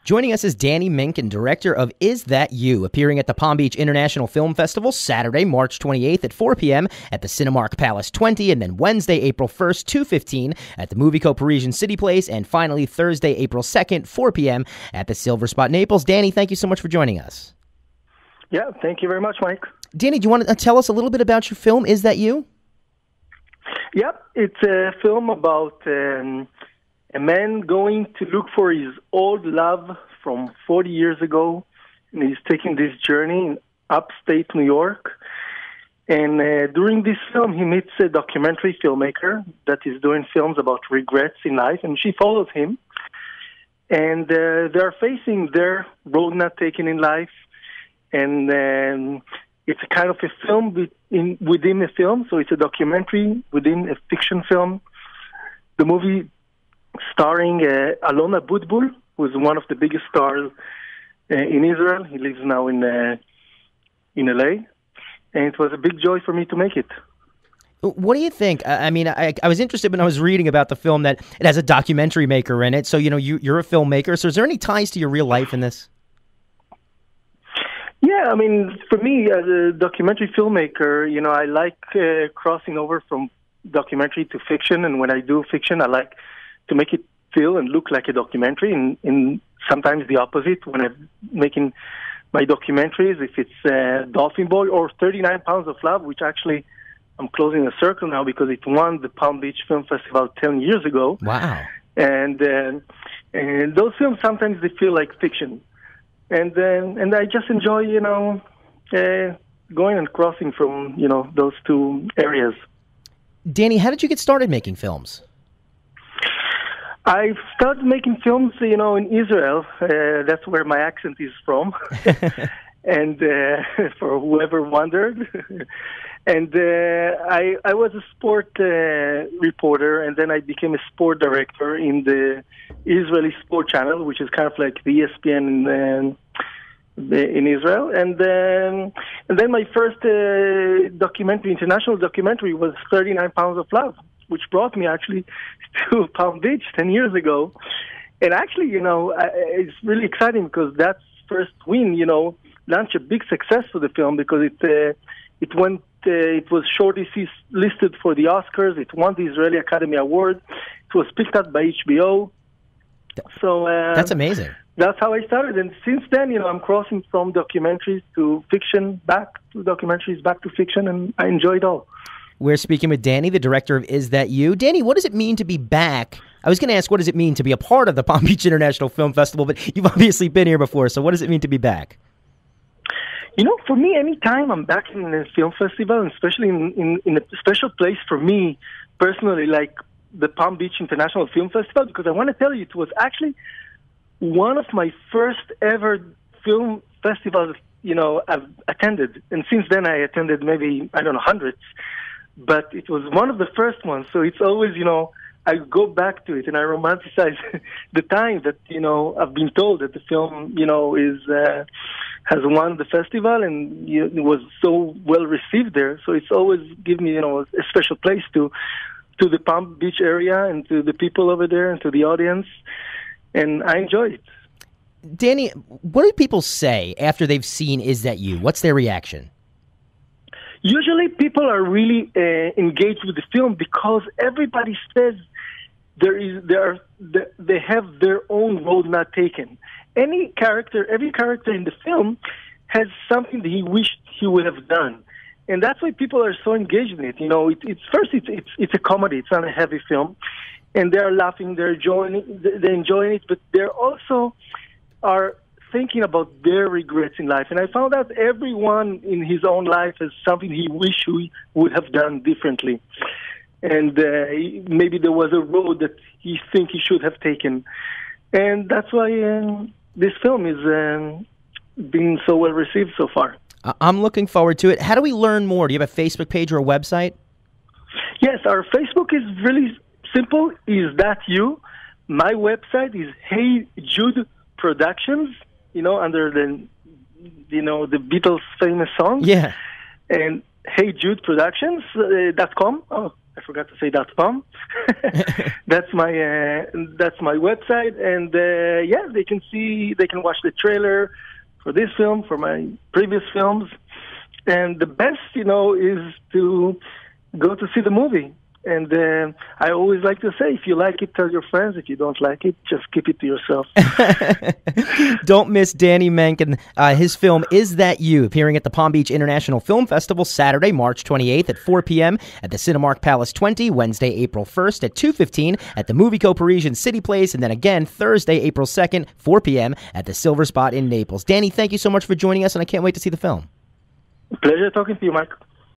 Joining us is Dani Menkin, director of Is That You, appearing at the Palm Beach International Film Festival Saturday, March 28th at 4 p.m. at the Cinemark Palace 20, and then Wednesday, April 1st, 2:15 at the Movico Parisian City Place, and finally Thursday, April 2nd, 4 p.m. at the Silver Spot Naples. Dani, thank you so much for joining us. Yeah, thank you very much, Mike. Dani, do you want to tell us a little bit about your film, Is That You? Yeah, it's a film about a man going to look for his old love from 40 years ago, and he's taking this journey in upstate New York. And during this film, he meets a documentary filmmaker that is doing films about regrets in life, and she follows him. And they're facing their road not taken in life, and it's a kind of a film within a film, so it's a documentary within a fiction film. The movie starring Alona Budbul, who is one of the biggest stars in Israel. He lives now in LA, and it was a big joy for me to make it. What do you think? I mean, I was interested when I was reading about the film that it has a documentary maker in it. So, you're a filmmaker. So is there any ties to your real life in this? Yeah, I mean, for me, as a documentary filmmaker, I like crossing over from documentary to fiction. And when I do fiction, I like to make it feel and look like a documentary, and sometimes the opposite when I'm making my documentaries, if it's Dolphin Boy or 39 Pounds of Love, which actually I'm closing a circle now because it won the Palm Beach Film Festival 10 years ago. Wow. And those films, sometimes they feel like fiction. And I just enjoy, going and crossing from, those two areas. Dani, how did you get started making films? I started making films, in Israel. That's where my accent is from. And for whoever wondered. And I was a sport reporter, and then I became a sport director in the Israeli sport channel, which is kind of like the ESPN in Israel. And then my first international documentary was 39 Pounds of Love, which brought me actually to Palm Beach 10 years ago. And actually, it's really exciting because that first win, launched a big success for the film because it was shortlisted for the Oscars. It won the Israeli Academy Award. It was picked up by HBO. So that's amazing. That's how I started. And since then, I'm crossing from documentaries to fiction, back to documentaries, back to fiction, and I enjoy it all. We're speaking with Dani, the director of Is That You? Dani, what does it mean to be back? I was going to ask, what does it mean to be a part of the Palm Beach International Film Festival, but you've obviously been here before, so what does it mean to be back? For me, anytime I'm back in a film festival, and especially in a special place for me personally, like the Palm Beach International Film Festival, because I want to tell you, it was actually one of my first ever film festivals, I've attended. And since then, I attended maybe, hundreds. But it was one of the first ones, so it's always, I go back to it and I romanticize the time that, I've been told that the film, has won the festival and it was so well received there. So it's always given me, a special place to the Palm Beach area and to the people over there and to the audience. And I enjoy it. Dani, what do people say after they've seen Is That You? What's their reaction? Usually people are really engaged with the film because everybody says they have their own road not taken. Every character in the film has something that he wished he would have done. And that's why people are so engaged in it. It's a comedy. It's not a heavy film. And they're laughing, they're enjoying it, but they're also are thinking about their regrets in life. And I found out everyone in his own life has something he wished he would have done differently. And maybe there was a road that he thinks he should have taken. And that's why this film is being so well received so far. I'm looking forward to it. How do we learn more? Do you have a Facebook page or a website? Yes, our Facebook is really simple. Is That You? My website is Hey Jude Productions, under the Beatles' famous song. Yeah. And heyjudeproductions.com. Oh, I forgot to say .com. That's my website, and they can watch the trailer for this film, for my previous films, and the best, is to go to see the movie. And I always like to say, if you like it, tell your friends. If you don't like it, just keep it to yourself. Don't miss Dani Menkin. His film, Is That You?, appearing at the Palm Beach International Film Festival Saturday, March 28th at 4 p.m. at the Cinemark Palace 20, Wednesday, April 1st at 2:15 at the Movieco Parisian City Place, and then again Thursday, April 2nd, 4 p.m. at the Silver Spot in Naples. Dani, thank you so much for joining us, and I can't wait to see the film. Pleasure talking to you, Mike.